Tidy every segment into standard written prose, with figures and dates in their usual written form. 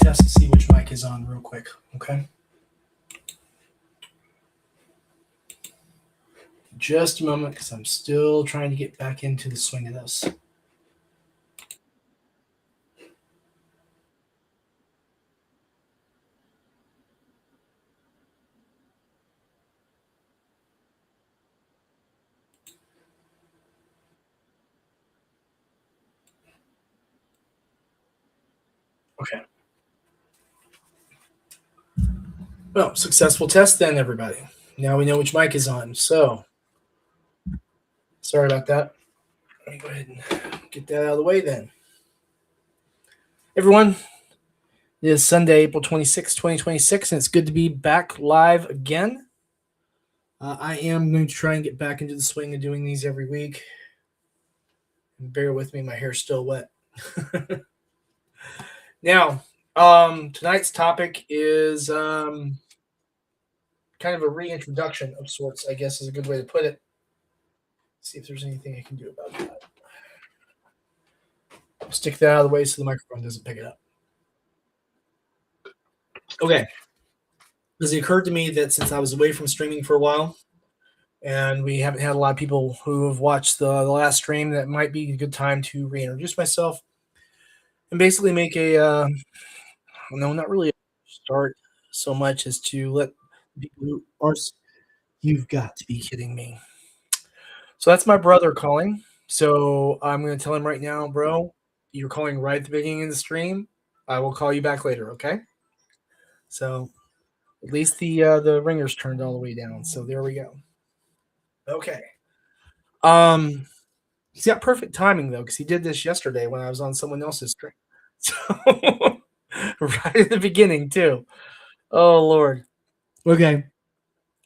test to see which mic is on real quick. Okay. Just a moment because I'm still trying to get back into the swing of this. Okay. Well, successful test then, everybody. Now we know which mic is on. So, sorry about that. Let me go ahead and get that out of the way then. Everyone, it is Sunday, April 26th, 2026, and it's good to be back live again. I am going to try and get back into the swing of doing these every week. And bear with me, my hair's still wet. Now, tonight's topic is kind of a reintroduction of sorts, I guess is a good way to put it. See if there's anything I can do about that. I'll stick that out of the way so the microphone doesn't pick it up. Okay. Because it occurred to me that since I was away from streaming for a while, and we haven't had a lot of people who have watched the last stream, that might be a good time to reintroduce myself and basically make a no, not really a start so much as to let people who are. You've got to be kidding me. So that's my brother calling. So I'm going to tell him right now, bro, you're calling right at the beginning of the stream. I will call you back later, okay? So at least the ringer's turned all the way down. So there we go. Okay. He's got perfect timing though, because he did this yesterday when I was on someone else's stream. So right at the beginning too. Oh Lord. Okay.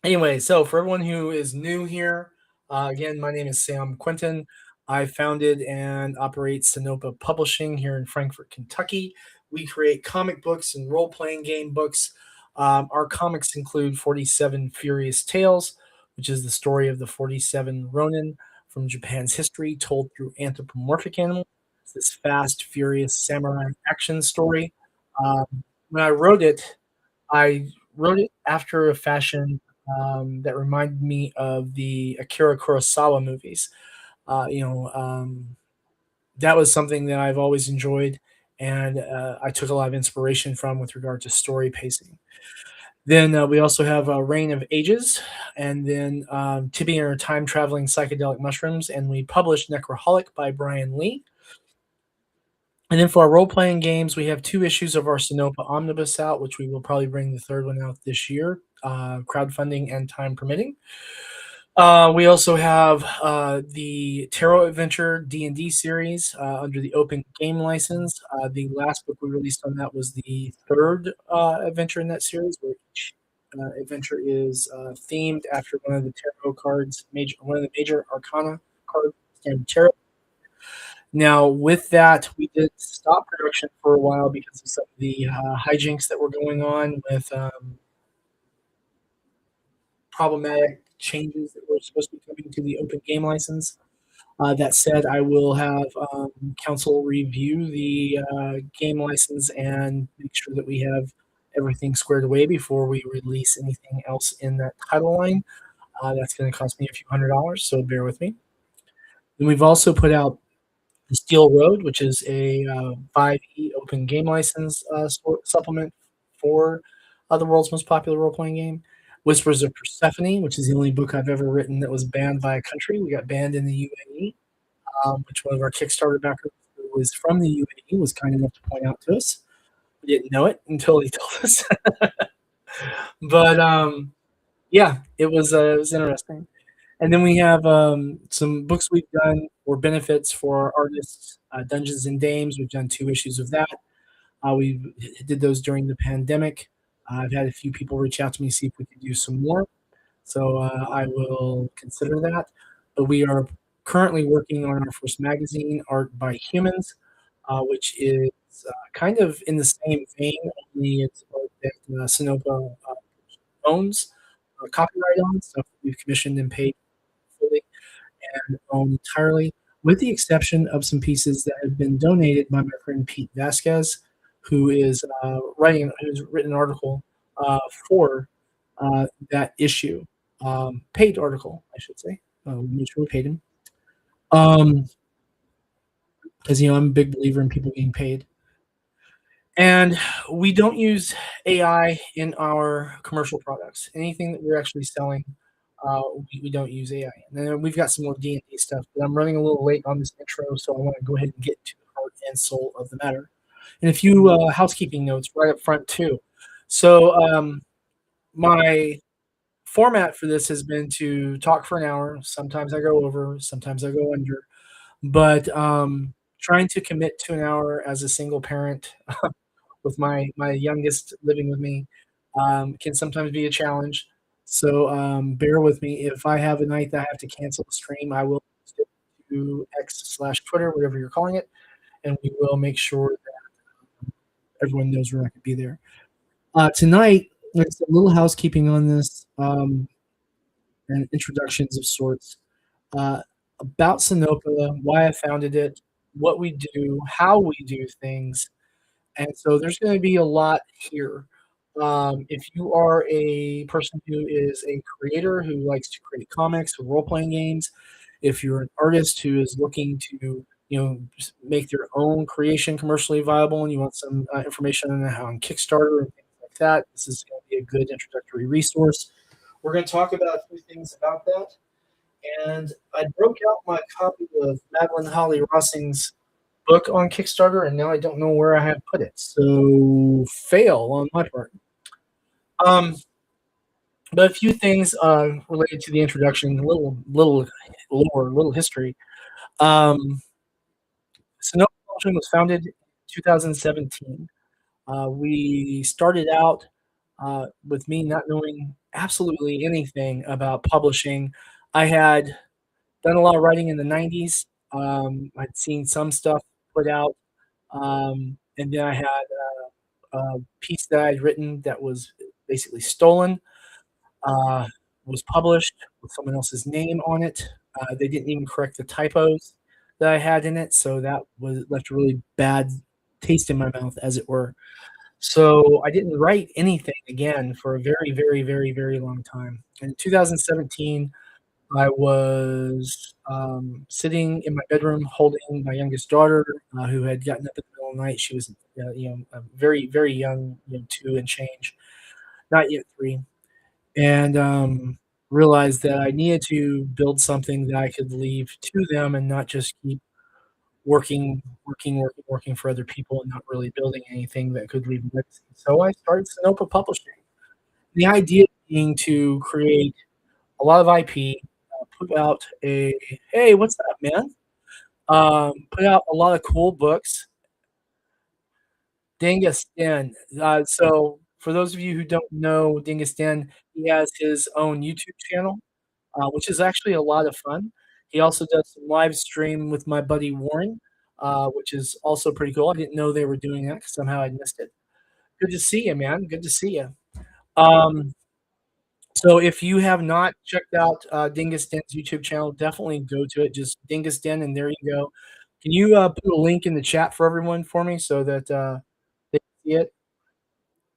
Anyway, so for everyone who is new here, again, my name is Sam Quinton. I founded and operate Sinopa Publishing here in Frankfort, Kentucky. We create comic books and role playing game books. Our comics include 47 Furious Tales, which is the story of the 47 Ronin from Japan's history told through anthropomorphic animals. It's this fast, furious samurai action story. When I wrote it after a fashion that reminded me of the Akira Kurosawa movies. That was something that I've always enjoyed, and I took a lot of inspiration from with regard to story pacing. Then we also have Reign of Ages, and then Tibia are time traveling psychedelic mushrooms, and we published Necroholic by Brian Lee. And then for our role playing games, we have 2 issues of our Sinopa Omnibus out, which we will probably bring the third one out this year, crowdfunding and time permitting. We also have the Tarot Adventure D&D series under the Open Game license. The last book we released on that was the third adventure in that series, where each adventure is themed after one of the tarot cards, one of the major arcana cards, and tarot. Now, with that, we did stop production for a while because of some of the hijinks that were going on with problematic changes that were supposed to be coming to the Open Game license. That said, I will have council review the game license and make sure that we have everything squared away before we release anything else in that title line. That's going to cost me a few $100s, so bear with me. And we've also put out the Steel Road, which is a 5e open game license supplement for the world's most popular role-playing game. Whispers of Persephone, which is the only book I've ever written that was banned by a country. We got banned in the UAE, which one of our Kickstarter backers who was from the UAE was kind enough to point out to us. We didn't know it until he told us. But yeah, it was interesting. And then we have some books we've done for benefits for artists, Dungeons and Dames. We've done 2 issues of that. We did those during the pandemic. I've had a few people reach out to me to see if we could do some more. So I will consider that. But we are currently working on our first magazine, Art by Humans, which is kind of in the same vein, only it's art that Sinopa owns copyright on, stuff that we've commissioned and paid fully and own entirely, with the exception of some pieces that have been donated by my friend Pete Vasquez. who is who's written an article for that issue, paid article, I should say. We made sure we paid him. Um, because I'm a big believer in people getting paid. And we don't use AI in our commercial products. Anything that we're actually selling, we don't use AI. And then we've got some more D&D stuff, but I'm running a little late on this intro, so I want to go ahead and get to the heart and soul of the matter. And a few housekeeping notes right up front too. So my format for this has been to talk for an hour. Sometimes I go over, sometimes I go under, but trying to commit to an hour as a single parent with my youngest living with me can sometimes be a challenge. So bear with me. If I have a night that I have to cancel the stream, I will stick to X/Twitter, whatever you're calling it, and we will make sure that everyone knows we're not going to be there. Tonight, there's a little housekeeping on this and introductions of sorts about Sanopa, why I founded it, what we do, how we do things, and so there's going to be a lot here. If you are a person who is a creator who likes to create comics or role playing games, if you're an artist who is looking to make their own creation commercially viable and you want some information on how on Kickstarter and things like that, this is going to be a good introductory resource. We're going to talk about a few things about that. And I broke out my copy of Madeline Holly Rossing's book on Kickstarter, and now I don't know where I have put it. So fail on my part. But a few things related to the introduction, little lore, little history. Sonoma Publishing was founded in 2017. We started out with me not knowing absolutely anything about publishing. I had done a lot of writing in the 90s. I'd seen some stuff put out. And then I had a piece that I'd written that was basically stolen, uh, was published with someone else's name on it. They didn't even correct the typos that I had in it, so that was left a really bad taste in my mouth, as it were. So I didn't write anything again for a very, very, very, very long time. In 2017, I was sitting in my bedroom holding my youngest daughter, who had gotten up in the middle of the night. She was, very, very young, 2 and change, not yet 3, and realized that I needed to build something that I could leave to them and not just keep working for other people and not really building anything that could leave a legacy. So I started Sanopa Publishing. The idea being to create a lot of IP, put out a hey, what's up, man? Put out a lot of cool books. Dingus Den. So for those of you who don't know Dingus Den, he has his own YouTube channel, which is actually a lot of fun. He also does some live stream with my buddy Warren, which is also pretty cool. I didn't know they were doing that 'cause somehow I missed it. Good to see you, man. Good to see you. Um, so if you have not checked out Dingus Den's YouTube channel, definitely go to it. Just Dingus Den, and there you go. Can you put a link in the chat for everyone for me so that they can see it?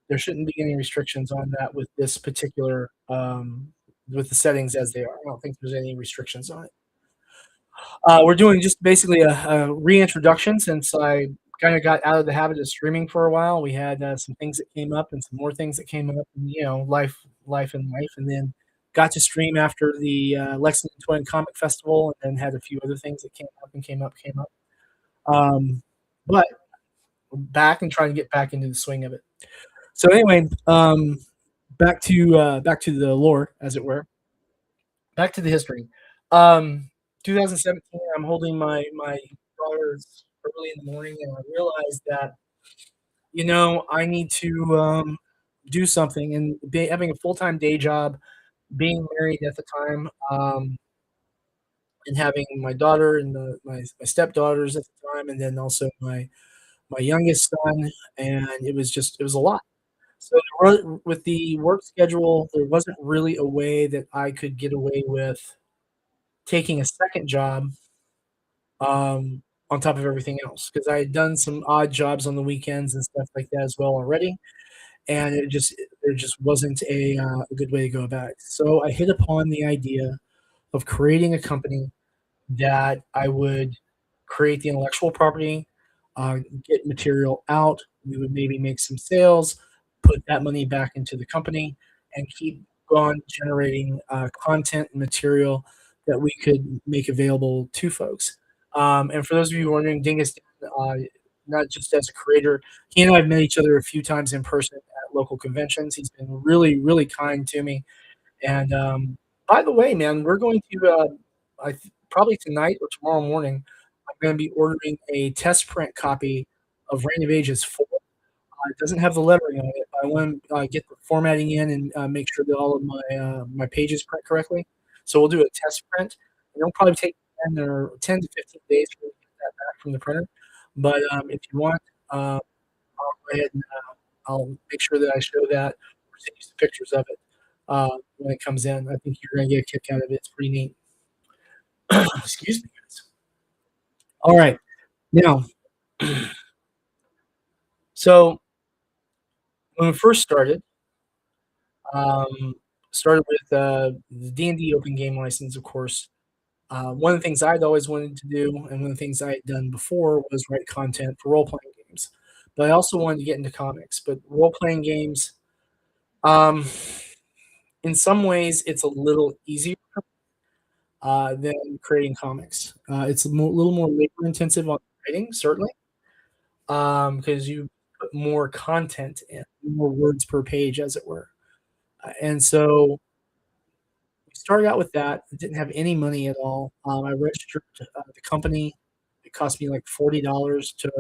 There shouldn't be any restrictions on that with this particular with the settings as they are. I don't think there's any restrictions on it. We're doing just basically a reintroduction since I kind of got out of the habit of streaming for a while. We had some things that came up and some more things that came up, and, life, and then got to stream after the Lexington Toy and Comic Festival, and then had a few other things that came up. But back and trying to get back into the swing of it. So anyway, back to the lore, as it were. Back to the history. 2017, I'm holding my daughters early in the morning, and I realized that I need to do something. And having a full time day job, being married at the time, and having my daughter and my stepdaughters at the time, and then also my youngest son, and it was a lot. So with the work schedule, there wasn't really a way that I could get away with taking a second job on top of everything else because I had done some odd jobs on the weekends and stuff like that as well already, and there just wasn't a good way to go about it. So I hit upon the idea of creating a company that I would create the intellectual property, uh, get material out. We would maybe make some sales, put that money back into the company, and keep on generating content and material that we could make available to folks. And for those of you wondering, Dingus, uh, not just as a creator, he and I have met each other a few times in person at local conventions. He's been really, really kind to me, and by the way, man, we're going to probably tonight or tomorrow morning. I'm going to be ordering a test print copy of Reign of Ages 4. It doesn't have the lettering on it, but I want to get the formatting in and make sure that all of my pages print correctly. So we'll do a test print. It'll probably take 10 to 15 days for me to get that back from the printer. But if you want, I'll go ahead and I'll make sure that I show that or send you some pictures of it when it comes in. I think you're going to get a kick out of it. It's pretty neat. Excuse me, guys. All right. Now, so when we first um, started with the D&D open game license, of course. One of the things I'd always wanted to do, and one of the things I had done before, was write content for role playing games. But I also wanted to get into comics. But role playing games, um, in some ways, it's a little easier than creating comics. It's little more labor intensive on writing, certainly, because you put more content in, more words per page, as it were. And so we started out with that. I didn't have any money at all. I registered the company. It cost me like $40 to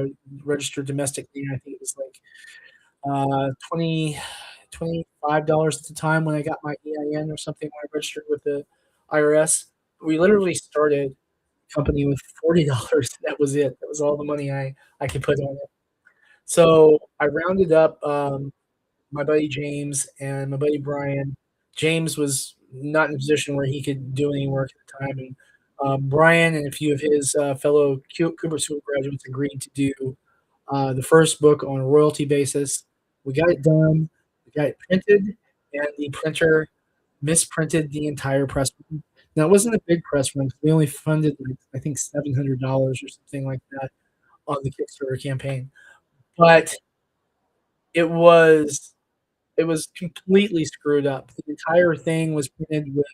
register domestically. I think it was like 20 $25 at the time when I got my EIN or something when I registered with the IRS. We literally started the company with $40. That was it. That was all the money I could put on it. So I rounded up my buddy James and my buddy Brian. James was not in a position where he could do any work at the time, and Brian and a few of his fellow Cooper School graduates agreed to do the first book on a royalty basis. We got it done. We got it printed, and the printer misprinted the entire press run. Now it wasn't a big press run because we only funded like I think $700 or something like that on the Kickstarter campaign, but it was it was completely screwed up. The entire thing was printed with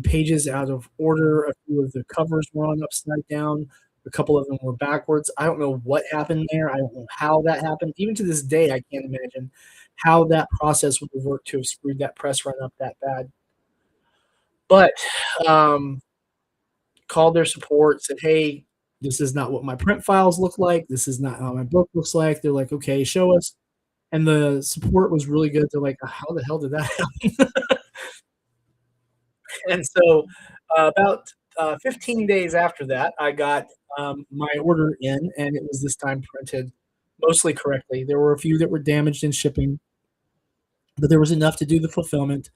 pages out of order. A few of the covers were on upside down. A couple of them were backwards. I don't know what happened there. I don't know how that happened. Even to this day, I can't imagine how that process would have worked to have screwed that press run up that bad. But um, called their support, said, "Hey, this is not what my print files look like. This is not how my book looks like." They're like, "Okay, show us." And the support was really good. They're like, "How the hell did that happen?" And so, about 15 days after that, I got my order in, and it was this time printed mostly correctly. There were a few that were damaged in shipping, but there was enough to do the fulfillment.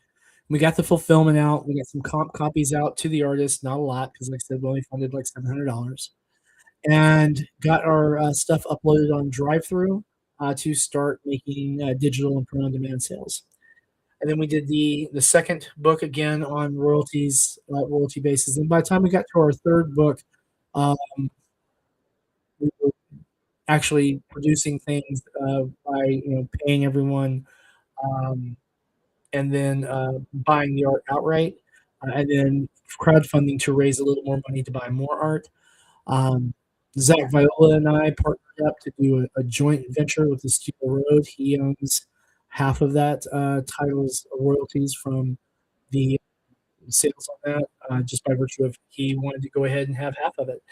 We got the fulfillment out. We got some comp copies out to the artist, not a lot, because like I said, we only funded like $700, and got our stuff uploaded on drive-through to start making digital and print-on-demand sales. And then we did the second book again on royalty basis. And by the time we got to our third book, um, we were actually producing things by paying everyone, um, and then buying the art outright, and then crowdfunding to raise a little more money to buy more art. Um, Zach Viola and I partnered up to do a joint venture with the Steel Road. He owns half of that title's royalties from the sales on that, just by virtue of he wanted to go ahead and have half of it.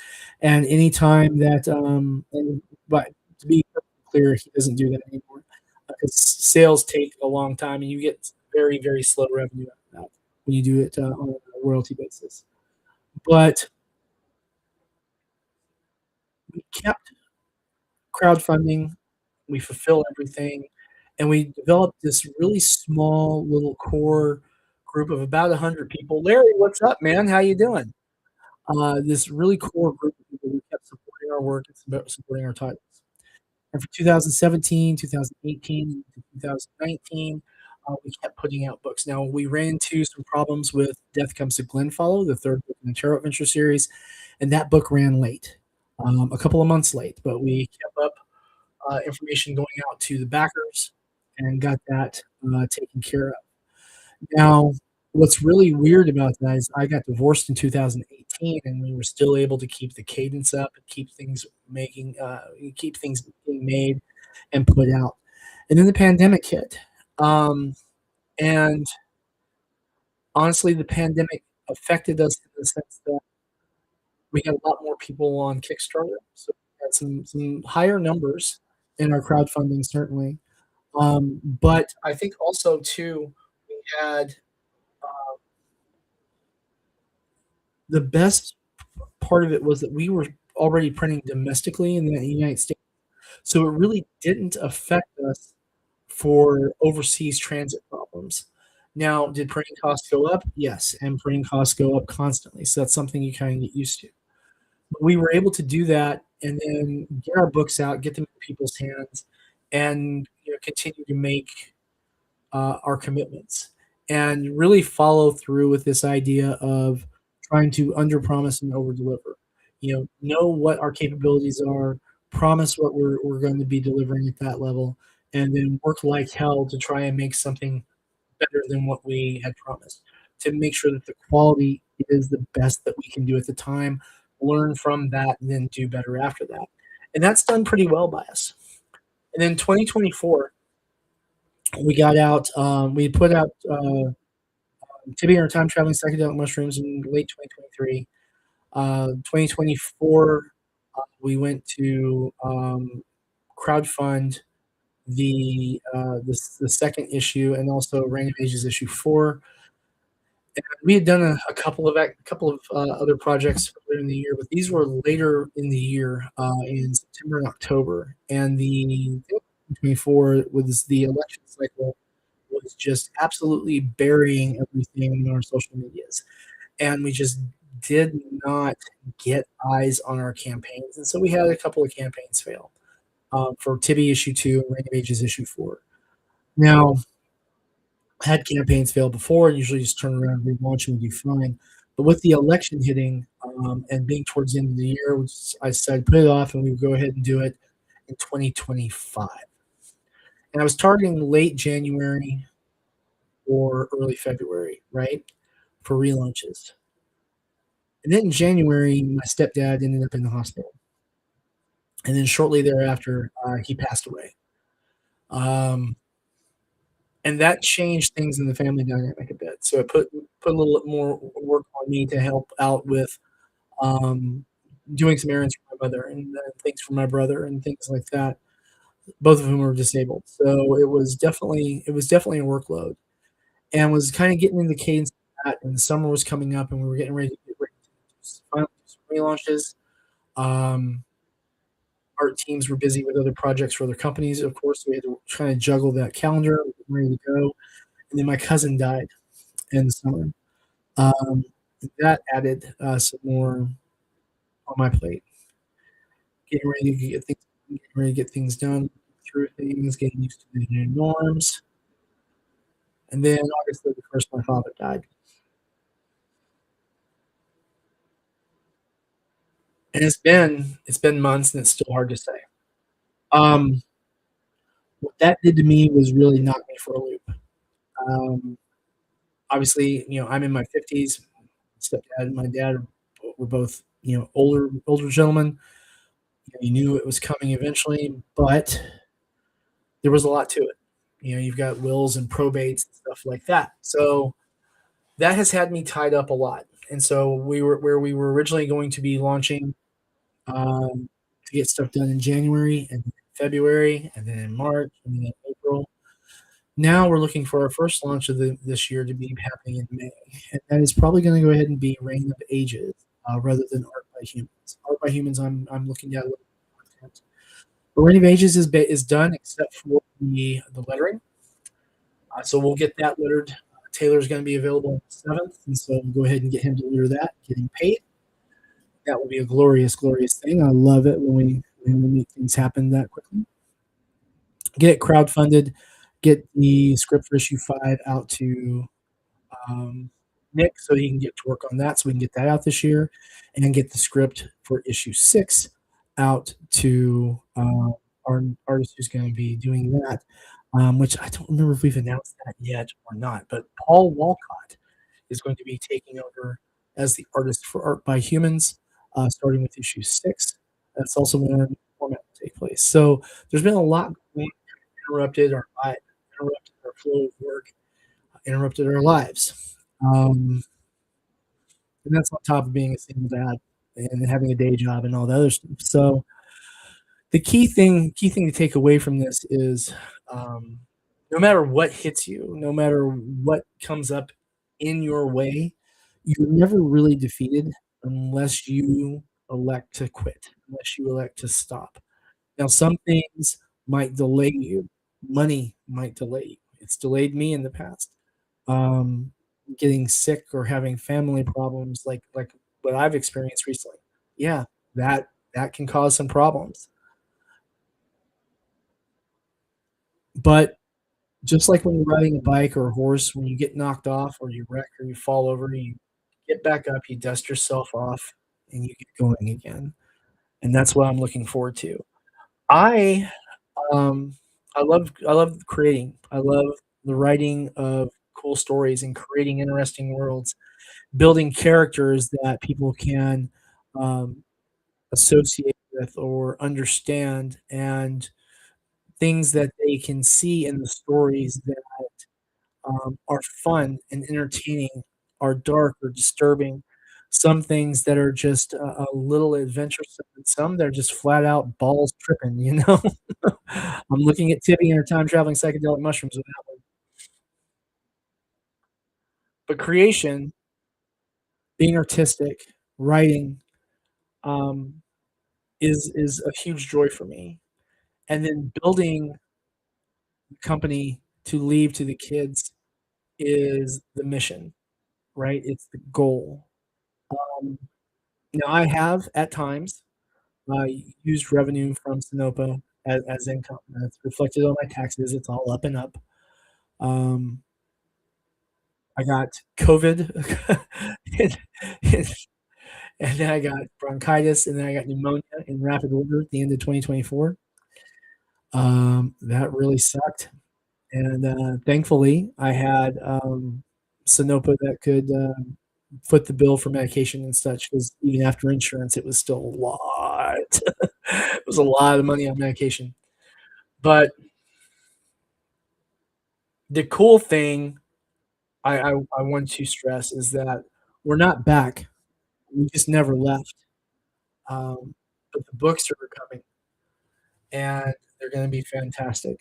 And anytime that, but to be clear, he doesn't do that anymore because sales take a long time and you get very, very slow revenue out of that when you do it on a royalty basis. But we kept crowdfunding, we fulfill everything, and we developed this really small little core group of about 100 people. Larry, what's up, man? How you doing? This really core group of people who kept supporting our work and supporting our titles. And for 2017, 2018, to 2019, we kept putting out books. Now, we ran into some problems with Death Comes to Glenfollow, the 3rd book in the Tarot Adventure series, and that book ran late, a couple of months late, but we kept up information going out to the backers and got that taken care of. Now, what's really weird about that is I got divorced in 2018, and we were still able to keep the cadence up and keep things being made and put out. And then the pandemic hit. Um, and honestly, the pandemic affected us in the sense that we had a lot more people on Kickstarter, so we had some higher numbers in our crowdfunding, certainly. But I think also too, we had the best part of it was that we were already printing domestically in the United States, so it really didn't affect us for overseas transit problems. Now, did printing costs go up? Yes, and printing costs go up constantly, so that's something you kinda get used to. But we were able to do that and then get our books out, get them in people's hands, and, continue to make our commitments and really follow through with this idea of trying to underpromise and overdeliver. Know what our capabilities are, promise what we're going to be delivering at that level, and then work like hell to try and make something better than what we had promised. To make sure that the quality is the best that we can do at the time, learn from that, and then do better after that. And that's done pretty well by us. And then 2024, we put out Tibia or Time Traveling Psychedelic Mushrooms in late 2023. 2024, we went to crowdfund the second issue and also Reign of Ages issue 4. And we had done a couple of other projects earlier in the year, but these were later in the year, in September and October. And the 2024 was the election cycle was just absolutely burying everything in our social medias. And we just did not get eyes on our campaigns. And so we had a couple of campaigns fail for Tibby issue 2 and Reign of Ages issue 4. Now, had campaigns fail before and usually just turn around and relaunch and do fine. But with the election hitting and being towards the end of the year, I decided to put it off and we would go ahead and do it in 2025. And I was targeting late January or early February, right, for relaunches. And then in January, my stepdad ended up in the hospital. And then shortly thereafter, he passed away. Um, and that changed things in the family dynamic a bit. So it put a little more work on me to help out with um, doing some errands for my mother and things for my brother and things like that. Both of whom were disabled, so it was definitely a workload, and was kind of getting in the cadence of that. And the summer was coming up, and we were getting ready to finally do some relaunches. Um, Art teams were busy with other projects for other companies, of course. So we had to try to juggle that calendar, ready to go. And then my cousin died in the summer. Um, that added some more on my plate. Getting ready to get things done, through things, getting used to the new norms. And then August 31st, my father died. And it's been months and it's still hard to say. Um, what that did to me was really knock me for a loop. Um, obviously, I'm in my 50s. Stepdad and my dad were both, older gentlemen. You knew it was coming eventually, but there was a lot to it. You've got wills and probates and stuff like that. So that has had me tied up a lot. And so we were originally going to be launching to get stuff done in January and February and then in March and then in April. Now we're looking for our first launch of this year to be happening in May, and that is probably going to go ahead and be Reign of Ages rather than Art by Humans. Art by Humans, I'm looking at a little content. But Reign of Ages is done except for the lettering, so we'll get that lettered. Taylor's going to be available on the 7th, and so we'll go ahead and get him to letter that, get him paid. That would be a glorious, glorious thing. I love it when we make things happen that quickly. Get it crowdfunded, get the script for issue 5 out to um, Nick so he can get to work on that so we can get that out this year and get the script for issue 6 out to our artist who's going to be doing that, which I don't remember if we've announced that yet or not. But Paul Walcott is going to be taking over as the artist for Art by Humans, starting with issue 6. That's also when our new format will take place. So there's been a lot going on, interrupted our life, interrupted our flow of work, interrupted our lives. And that's on top of being a single dad and having a day job and all the other stuff. So the key thing to take away from this is um, no matter what hits you, no matter what comes up in your way, you're never really defeated unless you elect to quit, unless you elect to stop. Now, some things might delay you. Money might delay you. It's delayed me in the past. Um, Getting sick or having family problems like what I've experienced recently. Yeah, that can cause some problems. But just like when you're riding a bike or a horse, when you get knocked off or you wreck or you fall over, you get back up, you dust yourself off, and you get going again. And that's what I'm looking forward to. I Um, I love creating. I love the writing of cool stories and creating interesting worlds, building characters that people can, um, associate with or understand, and things that they can see in the stories that, are fun and entertaining, are dark or disturbing. Some things that are just a little adventuresome, and some that are just flat out balls tripping, you know? I'm looking at Tippy and her time traveling psychedelic mushrooms with that one. But creation, being artistic, writing, um, is a huge joy for me. And then building the company to leave to the kids is the mission, right? It's the goal. Um, Now I have at times used revenue from Sunoco as income. That's reflected on my taxes. It's all up and up. Um, I got COVID, and, and and then I got bronchitis, and then I got pneumonia in rapid order at the end of 2024. That really sucked, and thankfully, I had Sanopa that could foot the bill for medication and such. Because even after insurance, it was still a lot. It was a lot of money on medication. But the cool thing I want to stress is that we're not back. We just never left. But the books are coming, and they're going to be fantastic.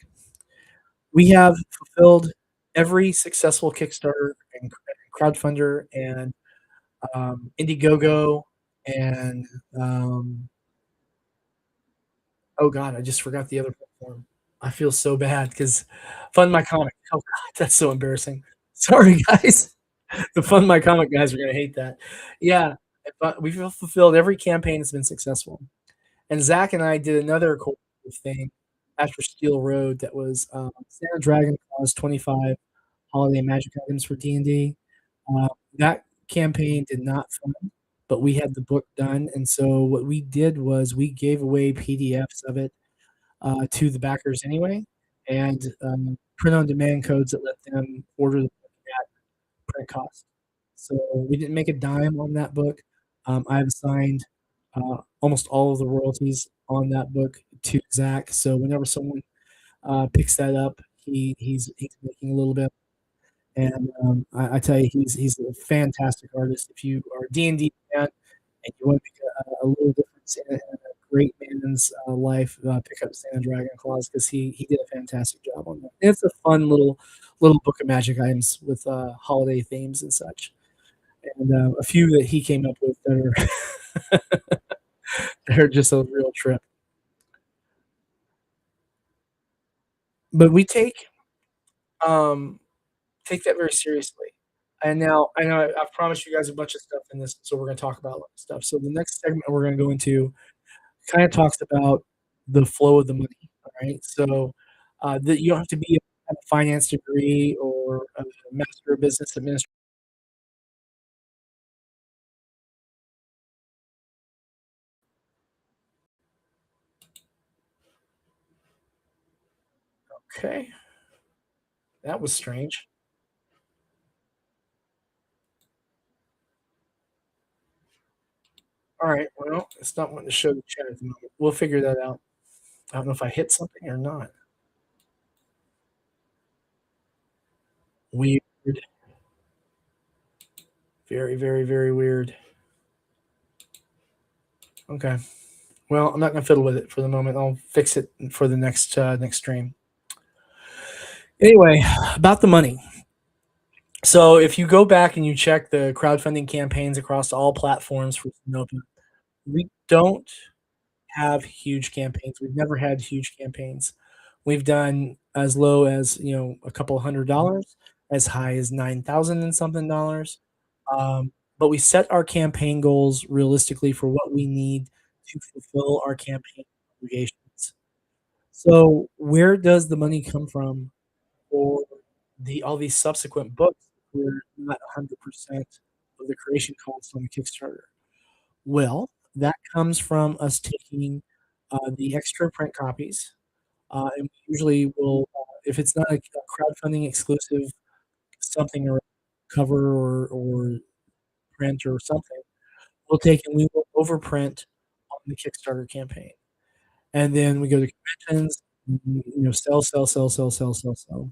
We have fulfilled every successful Kickstarter and crowdfunder and Indiegogo and oh god, I just forgot the other platform. I feel so bad because Fund My Comic. Oh god, that's so embarrassing. Sorry, guys. The Fund My Comic guys are gonna hate that. Yeah, but we've fulfilled every campaign that's been successful. And Zach and I did another cooperative thing after Steel Road that was Santa Dragon Clause 25 holiday magic items for D&D. Uh, that campaign did not fund, but we had the book done, and so what we did was we gave away PDFs of it to the backers anyway, and print-on-demand codes that let them order the book at print cost. So we didn't make a dime on that book. I've assigned almost all of the royalties on that book to Zach. So whenever someone picks that up, he's making a little bit. And I tell you, he's a fantastic artist. If you are a D&D fan and you want to make a little difference in a great man's life, pick up Santa Dragon Claws because he did a fantastic job on that. And it's a fun little book of magic items with holiday themes and such, and a few that he came up with that are that are just a real trip. But we um, take that very seriously. And now I know I've promised you guys a bunch of stuff in this, so we're gonna talk about a lot of stuff. So the next segment we're gonna go into kinda talks about the flow of the money, alright? So, that you don't have to have a finance degree or a master of business administration. Okay, that was strange. Alright, well, it's not wanting to show the chat at the moment. We'll figure that out. I don't know if I hit something or not. Weird. Very, very, very weird. Okay. Well, I'm not gonna fiddle with it for the moment. I'll fix it for the next stream. Anyway, about the money. So if you go back and you check the crowdfunding campaigns across all platforms for Sonoma, we don't have huge campaigns. We've never had huge campaigns. We've done as low as, a couple $100, as high as 9,000 and something dollars. But we set our campaign goals realistically for what we need to fulfill our campaign obligations. So where does the money come from for all these subsequent books? We're not 100% of the creation costs on the Kickstarter. Well, that comes from us taking, the extra print copies, and we usually will, if it's not a crowdfunding exclusive something or cover or print or something, we'll take and we will overprint on the Kickstarter campaign. And then we go to conventions, sell, sell, sell, sell, sell, sell, sell.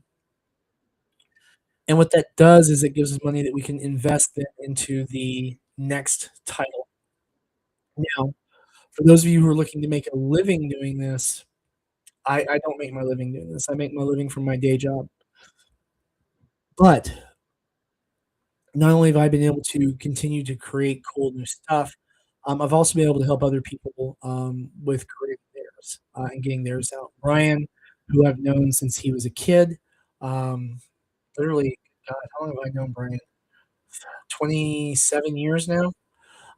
And what that does is it gives us money that we can invest then into the next title. Now, for those of you who are looking to make a living doing this, I don't make my living doing this. I make my living from my day job. But not only have I been able to continue to create cool new stuff, I've also been able to help other people with creating theirs and getting theirs out. Brian, who I've known since he was a kid, um, literally, God, how long have I known Brian? 27 years now.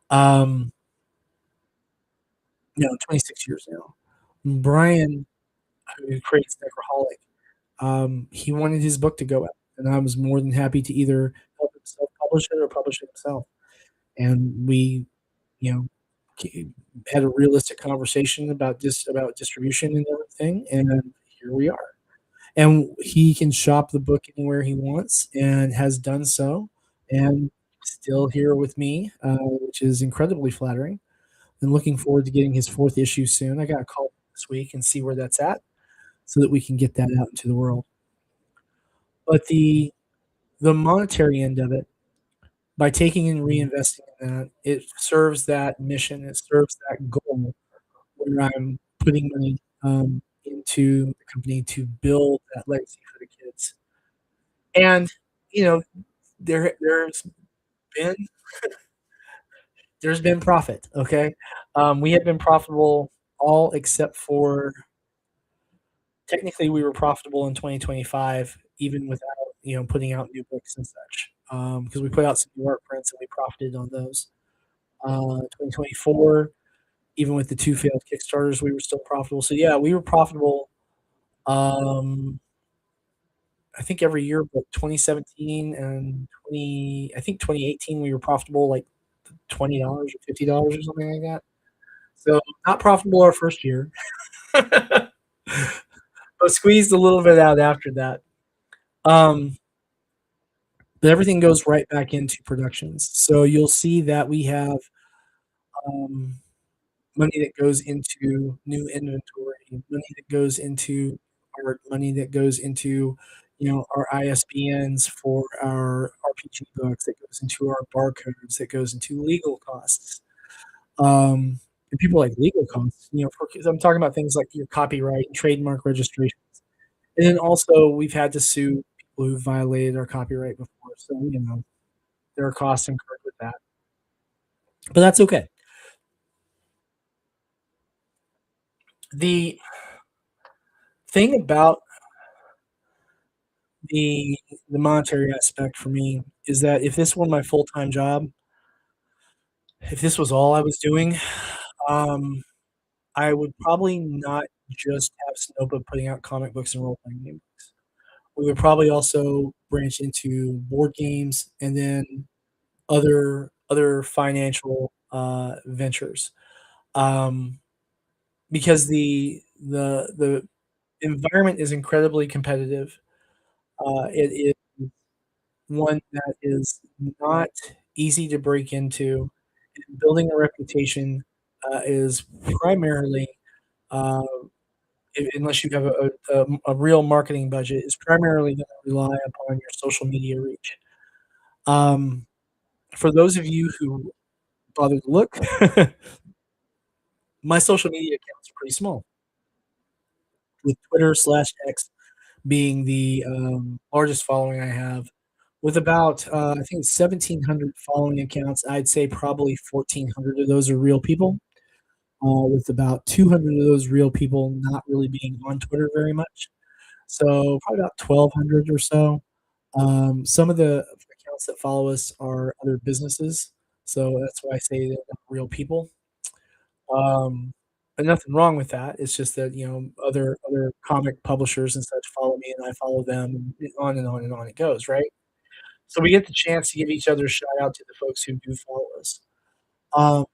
Um, no, 26 years now. Brian, who creates Necroholic, he wanted his book to go out, and I was more than happy to either help him self-publish it or publish it himself. And we, you know, had a realistic conversation about distribution and everything, and here we are. And he can shop the book anywhere he wants, and has done so, and still here with me, which is incredibly flattering. And looking forward to getting his fourth issue soon. I got to call this week and see where that's at, so that we can get that out into the world. But the monetary end of it, by taking and reinvesting in that, it serves that mission. It serves that goal where I'm putting money into the company to build that legacy for the kids. And you know, there's been profit. Okay, we have been profitable all except for technically we were profitable in 2025, even without putting out new books and such. Because we put out some new art prints and we profited on those. 2024, even with the two failed Kickstarters, we were still profitable. So yeah, we were profitable. Um, I think every year, but 2017 and 2018, we were profitable like $20 or $50 or something like that. So not profitable our first year, but squeezed a little bit out after that. Um, but everything goes right back into productions. So you'll see that we have um, money that goes into new inventory, money that goes into art, money that goes into our ISBNs for our RPG books, that goes into our barcodes, that goes into legal costs. And people like legal costs, for, 'cause I'm talking about things like your copyright and trademark registrations. And then also we've had to sue people who violated our copyright before. So, there are costs incurred with that. But that's okay. The thing about the the monetary aspect for me is that if this were my full-time job, if this was all I was doing, um, I would probably not just have Snowbook putting out comic books and role-playing games. We would probably also branch into board games and then other financial, ventures, um, because the environment is incredibly competitive. It is one that is not easy to break into, and building a reputation, is primarily, uh, unless you have a real marketing budget, is primarily gonna rely upon your social media reach. Um, for those of you who bother to look, my social media accounts are pretty small, with Twitter/X being the, largest following I have, with about, I think 1,700 following accounts. I'd say probably 1,400 of those are real people, with about 200 of those real people not really being on Twitter very much. So probably about 1,200 or so. Some of the accounts that follow us are other businesses, so that's why I say they're not real people. And nothing wrong with that. It's just that, other comic publishers and such follow me and I follow them, and on and on and on it goes, right? So we get the chance to give each other a shout out to the folks who do follow us. Um,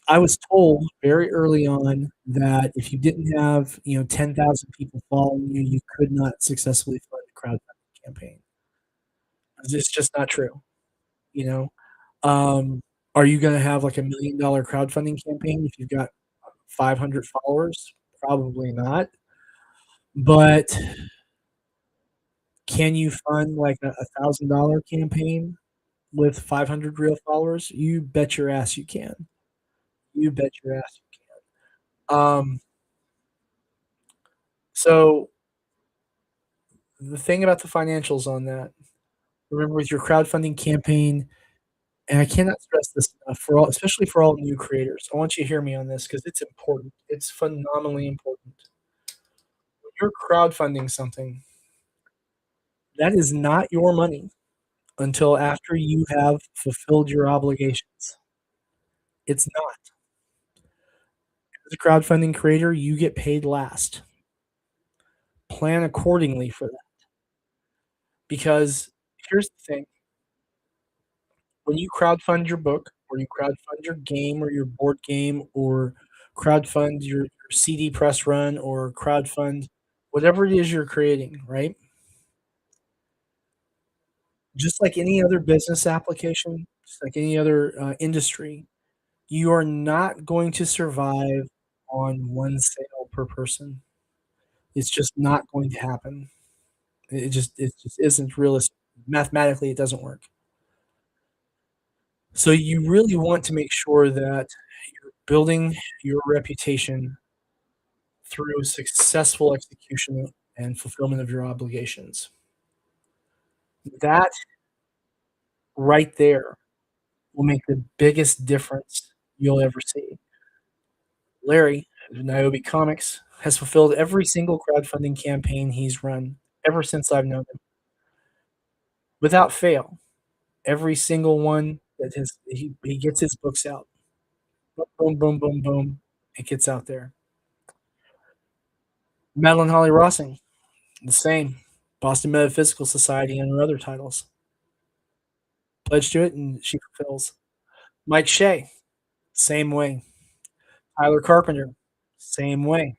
I was told very early on that if you didn't have, 10,000 people following you, you could not successfully fund a crowdfunding campaign. It's just not true, you know? Um, are you gonna have like $1,000,000 crowdfunding campaign if you've got 500 followers? Probably not. But can you fund like a $1,000 campaign with 500 real followers? You bet your ass you can. You bet your ass you can. So the thing about the financials on that, remember with your crowdfunding campaign, and I cannot stress this enough for all, especially for all new creators. I want you to hear me on this because it's important. It's phenomenally important. When you're crowdfunding something, that is not your money until after you have fulfilled your obligations. It's not. As a crowdfunding creator, you get paid last. Plan accordingly for that because here's the thing, when you crowdfund your book or you crowdfund your game or your board game or crowdfund your CD press run or crowdfund whatever it is you're creating, right? Just like any other business application, just like any other, industry, you are not going to survive on 1 sale per person. It's just not going to happen. It just isn't realistic. Mathematically, it doesn't work. So you really want to make sure that you're building your reputation through successful execution and fulfillment of your obligations. That right there will make the biggest difference you'll ever see. Larry, of Niobe Comics, has fulfilled every single crowdfunding campaign he's run ever since I've known him, without fail. Every single one that he gets his books out. Boom, boom, boom, boom, boom. It gets out there. Madeline Holly Rossing, the same. Boston Metaphysical Society and her other titles. Pledged to it and she fulfills. Mike Shea, same way. Tyler Carpenter, same way.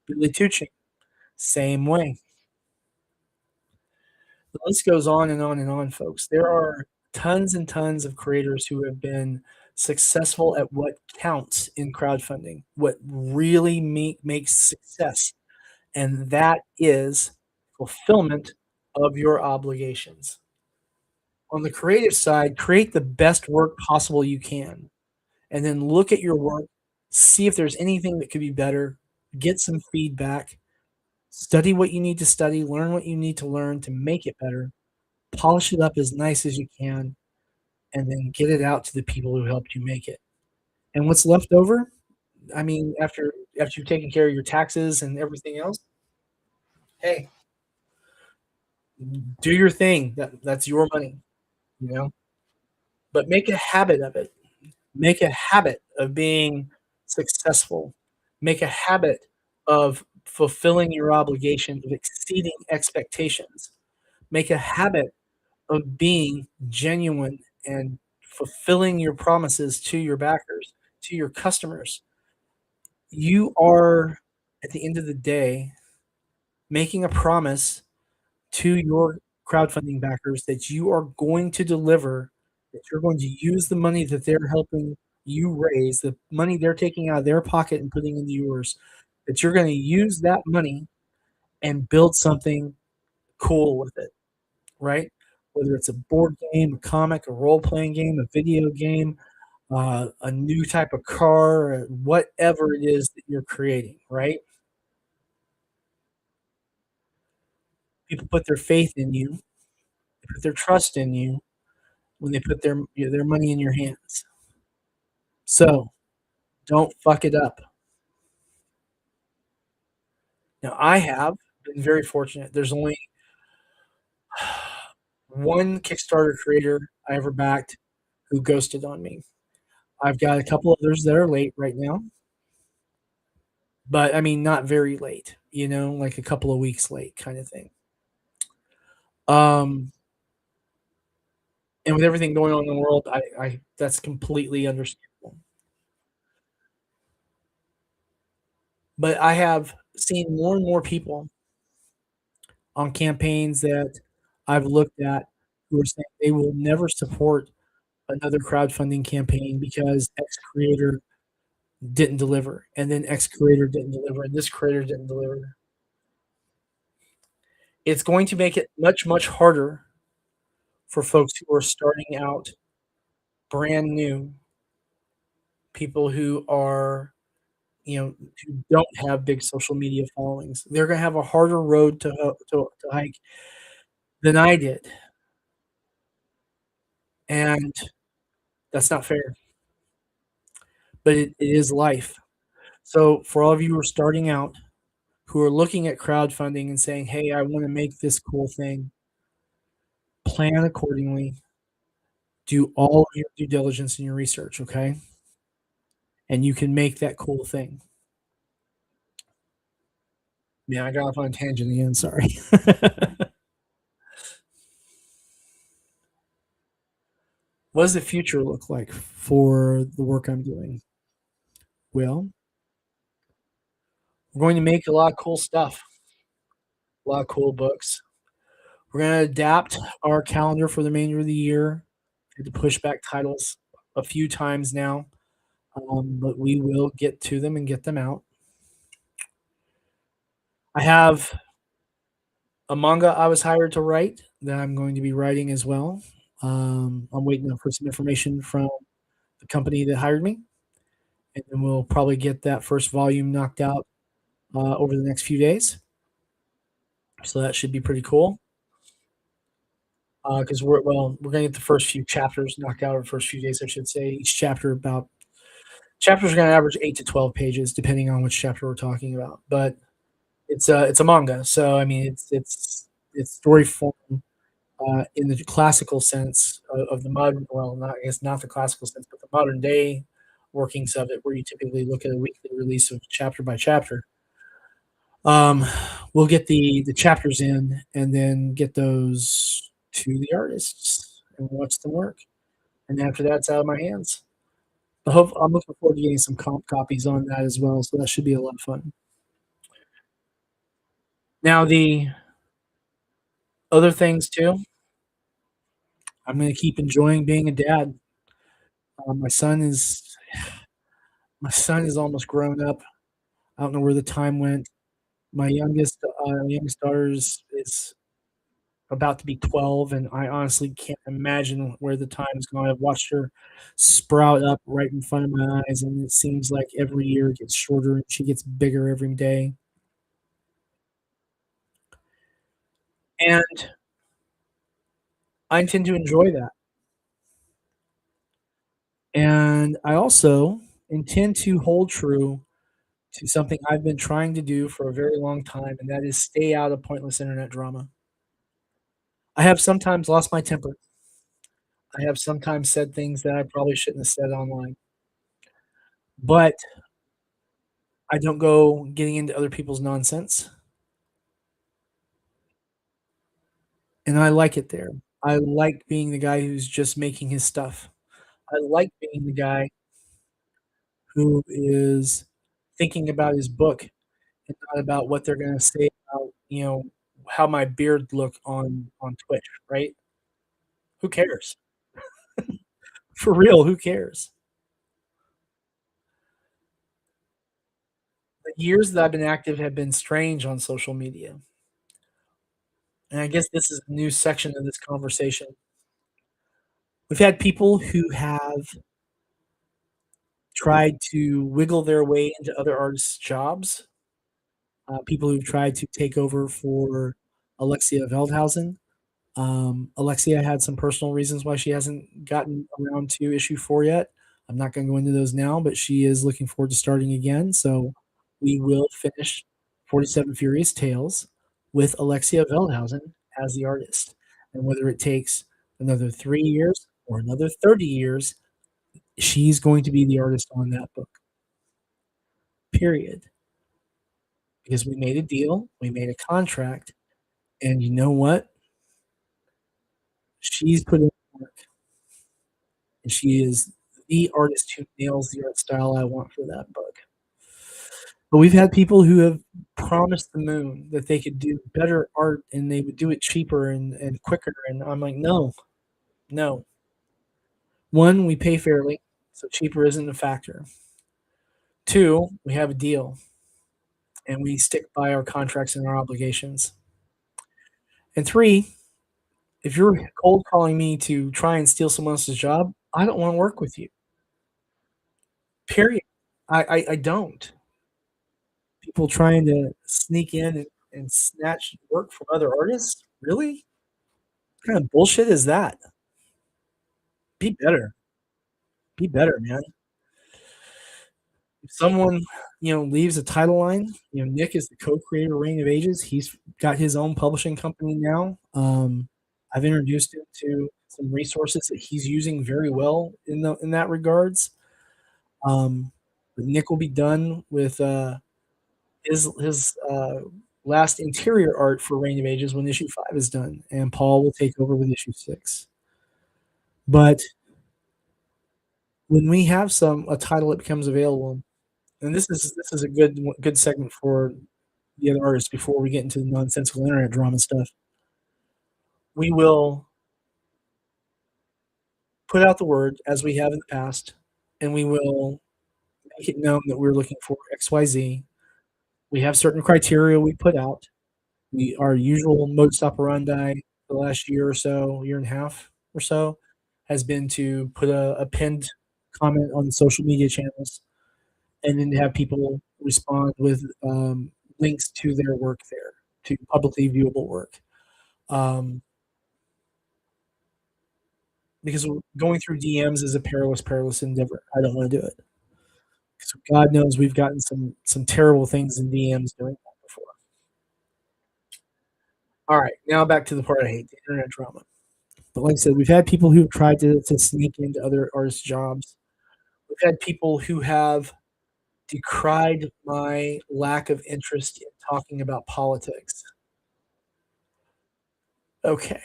Billy Tucci, same way. The list goes on and on and on, folks. There are tons and tons of creators who have been successful at what counts in crowdfunding, what really makes success, and that is fulfillment of your obligations. On the creative side, create the best work possible you can, and then look at your work, see if there's anything that could be better, get some feedback, study what you need to study, learn what you need to learn to make it better, polish it up as nice as you can, and then get it out to the people who helped you make it. And what's left over, I mean, after you've taken care of your taxes and everything else, hey, Do your thing. That's your money, you know? But make a habit of it. Make a habit of being successful. Make a habit of fulfilling your obligation, of exceeding expectations. Make a habit of being genuine and fulfilling your promises to your backers, to your customers. You are, at the end of the day, making a promise to your crowdfunding backers that you are going to deliver, that you're going to use the money that they're helping you raise, the money they're taking out of their pocket and putting into yours, that you're going to use that money and build something cool with it, right? Whether it's a board game, a comic, a role playing game, a video game, a new type of car, whatever it is that you're creating, right? People put their faith in you, they put their trust in you when they put their money in your hands. So don't fuck it up. Now, I have been very fortunate. There's only one Kickstarter creator I ever backed who ghosted on me. I've got a couple others that are late right now, but I mean, not very late, like a couple of weeks late kind of thing. Um, and with everything going on in the world, I that's completely understandable. But I have seen more and more people on campaigns that I've looked at who are saying they will never support another crowdfunding campaign because X creator didn't deliver, and then X creator didn't deliver, and this creator didn't deliver. It's going to make it much, much harder for folks who are starting out brand new, people who are, who don't have big social media followings. They're going to have a harder road to hike than I did, and that's not fair. But it is life. So for all of you who are starting out, who are looking at crowdfunding and saying, "Hey, I want to make this cool thing," plan accordingly. Do all of your due diligence and your research, okay? And you can make that cool thing. Yeah, I got off on a tangent again. Sorry. What does the future look like for the work I'm doing? Well, we're going to make a lot of cool stuff, a lot of cool books. We're going to adapt our calendar for the remainder of the year. Had to push back titles a few times now, but we will get to them and get them out. I have a manga I was hired to write that I'm going to be writing as well. I'm waiting for some information from the company that hired me, and then we'll probably get that first volume knocked out over the next few days. So that should be pretty cool. Because we're going to get the first few chapters knocked out over the first few days, I should say. Each chapter about chapters are going to average 8 to 12 pages, depending on which chapter we're talking about. But it's a manga, so I mean it's story form in the classical sense of the modern. Well, not I guess not the classical sense, but the modern day workings of it, where you typically look at a weekly release of chapter by chapter. Um, we'll get the chapters in, and then get those to the artists and watch them work. And after that's out of my hands. I hope I'm looking forward to getting some comp copies on that as well. So that should be a lot of fun. Now the other things too, I'm going to keep enjoying being a dad. My son is almost grown up. I don't know where the time went. My youngest daughter is about to be 12, and I honestly can't imagine where the time's gone. I've watched her sprout up right in front of my eyes, and it seems like every year it gets shorter and she gets bigger every day. And I intend to enjoy that. And I also intend to hold true to something I've been trying to do for a very long time, and that is stay out of pointless internet drama. I have sometimes lost my temper. I have sometimes said things that I probably shouldn't have said online, but I don't go getting into other people's nonsense, and I like it there. I like being the guy who's just making his stuff. I like being the guy who is thinking about his book and not about what they're gonna say about, how my beard look on Twitch, right? Who cares? For real, who cares? The years that I've been active have been strange on social media, and I guess this is a new section of this conversation. We've had people who have tried to wiggle their way into other artists' jobs, people who've tried to take over for Alexia Veldhuisen. Alexia had some personal reasons why she hasn't gotten around to issue 4 yet. I'm not gonna go into those now, but she is looking forward to starting again, so we will finish 47 Furious Tales with Alexia Veldhuisen as the artist, and whether it takes another 3 years or another 30 years, she's going to be the artist on that book, period, because we made a deal, we made a contract, and you know what? She's put in work. And she is the artist who nails the art style I want for that book. But we've had people who have promised the moon that they could do better art and they would do it cheaper and quicker, and I'm like, "No, no." 1, we pay fairly, so cheaper isn't a factor. 2, we have a deal, and we stick by our contracts and our obligations. And 3, if you're cold calling me to try and steal someone else's job, I don't wanna work with you, period. I don't. People trying to sneak in and snatch work from other artists? Really? What kind of bullshit is that? Be better. Be better, man. If someone, leaves a title line, Nick is the co-creator of Reign of Ages. He's got his own publishing company now. I've introduced him to some resources that he's using very well in that regards. But Nick will be done with, his last interior art for Reign of Ages when issue 5 is done, and Paul will take over with issue 6. But when we have a title that becomes available, and this is a good segment for the other artists before we get into the nonsensical internet drama stuff. We will put out the word as we have in the past, and we will make it known that we're looking for XYZ. We have certain criteria we put out. Our usual modus operandi the last year or so, year and a half or so, has been to put a pinned comment on the social media channels and then to have people respond with links to their work there, to publicly viewable work. Um, because going through DMs is a perilous, perilous endeavor. I don't want to do it. So God knows we've gotten some terrible things in DMs doing that before. All right, now back to the part I hate, the internet drama. But like I said, we've had people who've tried to sneak into other artists' jobs. We've had people who have decried my lack of interest in talking about politics. Okay,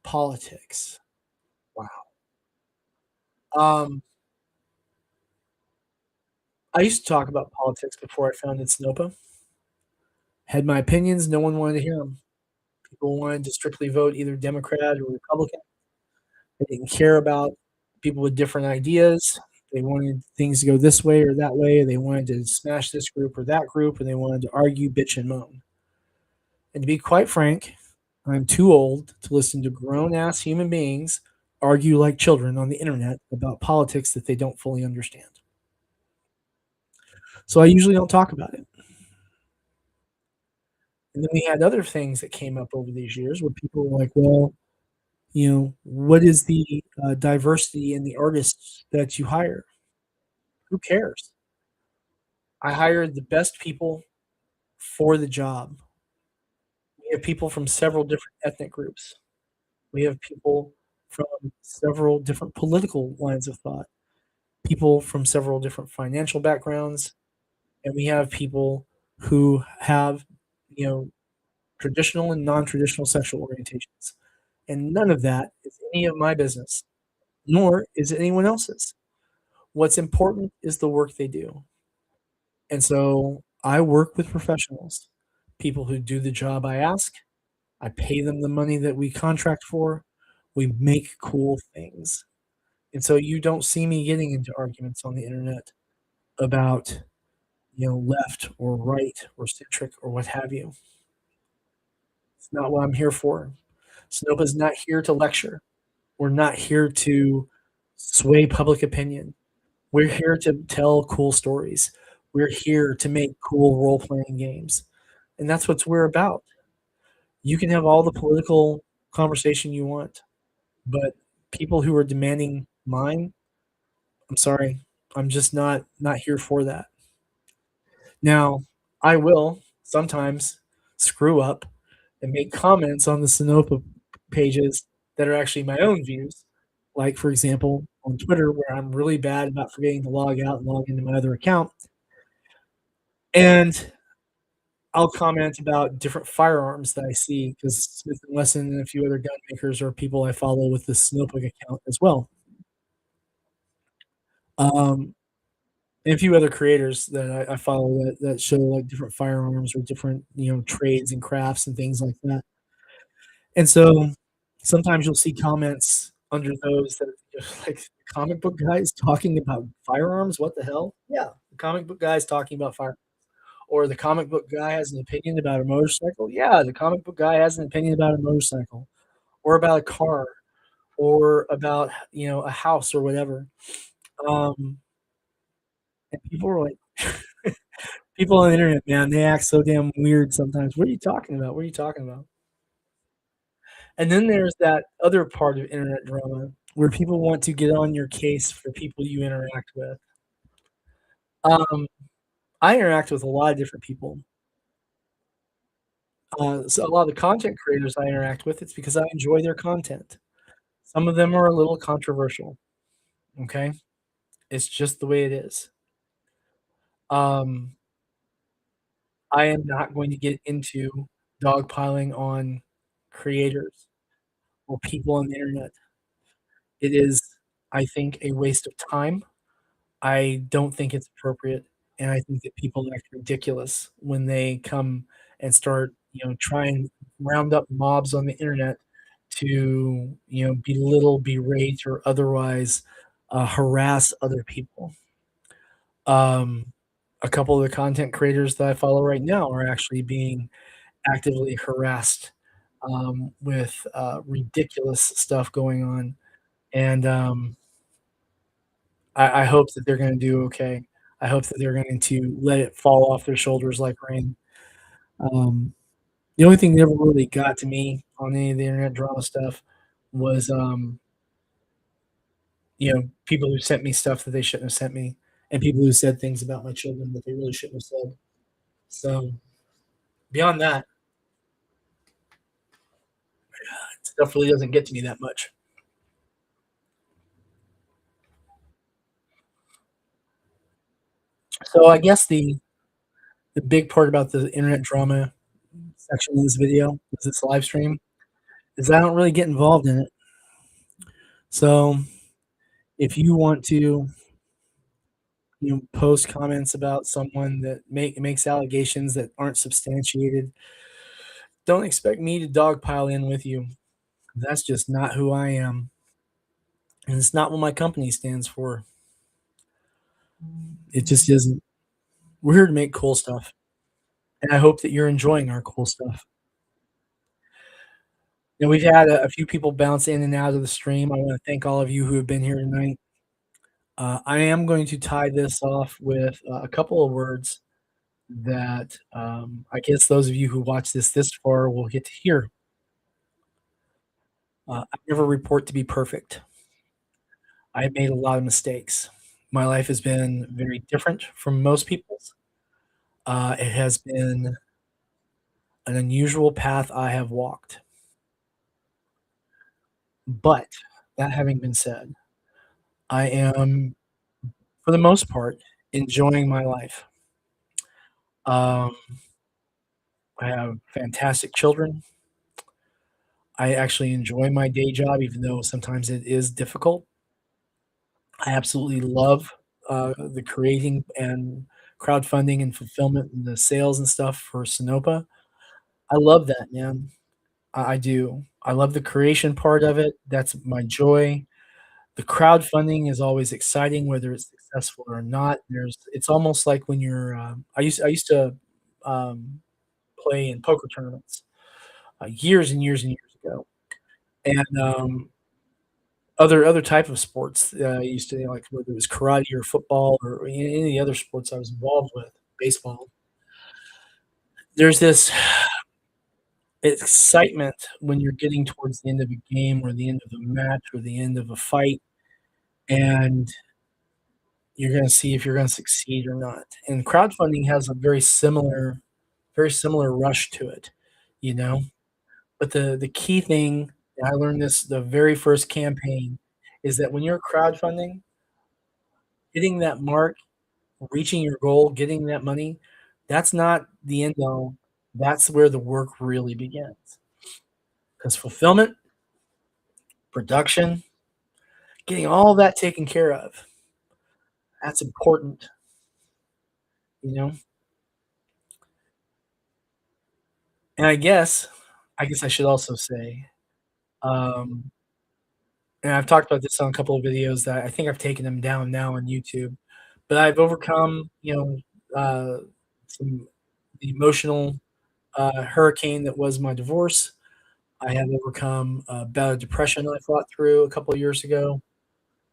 politics. Wow. Um, I used to talk about politics before I founded Snowpa. Had my opinions, no one wanted to hear them. People wanted to strictly vote either Democrat or Republican. They didn't care about people with different ideas. They wanted things to go this way or that way. They wanted to smash this group or that group, and they wanted to argue, bitch, and moan. And to be quite frank, I'm too old to listen to grown ass human beings argue like children on the internet about politics that they don't fully understand. So I usually don't talk about it. And then we had other things that came up over these years where people were like, well, what is the diversity in the artists that you hire? Who cares? I hired the best people for the job. We We have people from several different ethnic groups. We have people from several different political lines of thought, people from several different financial backgrounds, and we have people who have, you know, traditional and non-traditional sexual orientations. And none of that is any of my business, nor is it anyone else's. What's important is the work they do. And so I work with professionals, people who do the job I ask. I pay them the money that we contract for. We make cool things. And so you don't see me getting into arguments on the internet about, left or right or centric or what have you. It's not what I'm here for. Snopa's not here to lecture. We're not here to sway public opinion. We're here to tell cool stories. We're here to make cool role playing games. And that's what we're about. You can have all the political conversation you want, but people who are demanding mine, I'm sorry, I'm just not here for that. Now, I will sometimes screw up and make comments on the Sinopa pages that are actually my own views. Like, for example, on Twitter, where I'm really bad about forgetting to log out and log into my other account. And I'll comment about different firearms that I see because Smith and Wesson and a few other gun makers are people I follow with the Snowflake account as well. Um, and a few other creators that I follow that show like different firearms or different trades and crafts and things like that. And so sometimes you'll see comments under those that are like the comic book guys talking about firearms. What the hell? Yeah, the comic book guys talking about firearms. Or the comic book guy has an opinion about a motorcycle. Yeah, the comic book guy has an opinion about a motorcycle, or about a car, or about a house or whatever. Um, and people are like, people on the internet, man, they act so damn weird sometimes. What are you talking about? What are you talking about? And then there's that other part of internet drama where people want to get on your case for people you interact with. Um, I interact with a lot of different people. So a lot of the content creators I interact with, it's because I enjoy their content. Some of them are a little controversial. Okay, it's just the way it is. Um, I am not going to get into dogpiling on creators or people on the internet. It is, I think, a waste of time. I don't think it's appropriate, and I think that people act ridiculous when they come and start, try and round up mobs on the internet to, belittle, berate, or otherwise, harass other people. Um, a couple of the content creators that I follow right now are actually being actively harassed, with, ridiculous stuff going on, and, I hope that they're gonna do okay. I hope that they're going to let it fall off their shoulders like rain. Um, the only thing that ever really got to me on any of the internet drama stuff was, people who sent me stuff that they shouldn't have sent me, and people who said things about my children that they really shouldn't have said. So, beyond that, stuff really doesn't get to me that much. So, I guess the big part about the internet drama section of this video, this live stream, is I don't really get involved in it. So, if you want to post comments about someone that makes allegations that aren't substantiated, don't expect me to dogpile in with you. That's just not who I am, and it's not what my company stands for. It just isn't. We're here to make cool stuff, and I hope that you're enjoying our cool stuff. We've had a few people bounce in and out of the stream. I want to thank all of you who have been here tonight. I am going to tie this off with a couple of words that I guess those of you who watch this far will get to hear. I never report to be perfect. I have made a lot of mistakes. My life has been very different from most people's. It has been an unusual path I have walked. But that having been said, I am, for the most part, enjoying my life. Um, I have fantastic children. I actually enjoy my day job, even though sometimes it is difficult. I absolutely love, the creating and crowdfunding and fulfillment and the sales and stuff for Sonoma. I love that, man. I do. I love the creation part of it. That's my joy. The crowdfunding is always exciting, whether it's successful or not. It's almost like when you're, I used to, um, play in poker tournaments, years and years and years ago, and, other type of sports, I used to, like, whether it was karate or football or any of the other sports I was involved with, baseball. There's this excitement when you're getting towards the end of a game or the end of a match or the end of a fight, and you're gonna see if you're gonna succeed or not, and crowdfunding has a very similar rush to it, you know? But the key thing, and I learned this the very first campaign, is that when you're crowdfunding, hitting that mark, reaching your goal, getting that money, that's not the end all. That's where the work really begins. Because fulfillment, production, getting all that taken care of, that's important, you know? And I guess I should also say, um, and I've talked about this on a couple of videos that I think I've taken them down now on YouTube, but I've overcome, some the emotional, hurricane that was my divorce. I have overcome a bout of depression I fought through a couple of years ago.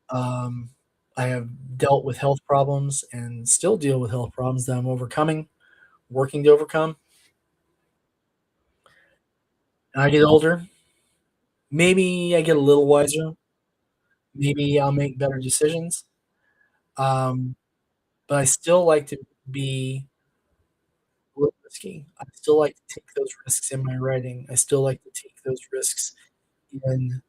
Um, I have dealt with health problems and still deal with health problems that I'm overcoming, working to overcome. And I get older, maybe I get a little wiser, maybe I'll make better decisions, um, but I still like to be a little risky. I still like to take those risks in my writing. I still like to take those risks in,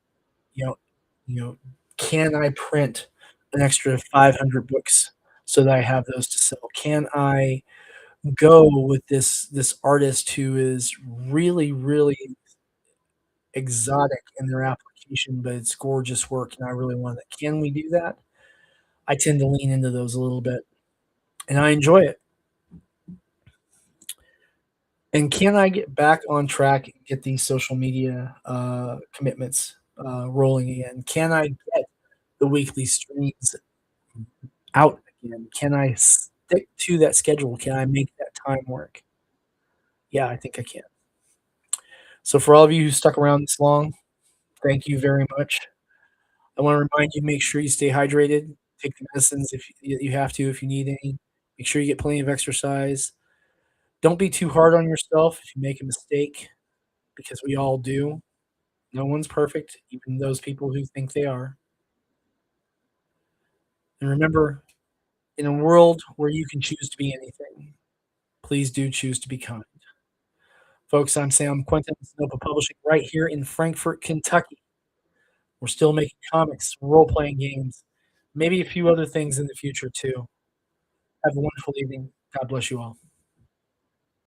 you know you know, can I print an extra 500 books so that I have those to sell? Can I go with this artist who is really, really exotic in their application, but it's gorgeous work, and I really want it. Can we do that? I tend to lean into those a little bit, and I enjoy it. And can I get back on track and get these social media, commitments, rolling again? Can I get the weekly streams out again? Can I stick to that schedule? Can I make that time work? Yeah, I think I can. So for all of you who stuck around this long, thank you very much. I wanna remind you, make sure you stay hydrated, take the medicines if you have to, if you need any. Make sure you get plenty of exercise. Don't be too hard on yourself if you make a mistake, because we all do. No one's perfect, even those people who think they are. And remember, in a world where you can choose to be anything, please do choose to be kind. Folks, I'm Sam Quentin, Snowpa Publishing, right here in Frankfort, Kentucky. We're still making comics, role-playing games, maybe a few other things in the future too. Have a wonderful evening. God bless you all.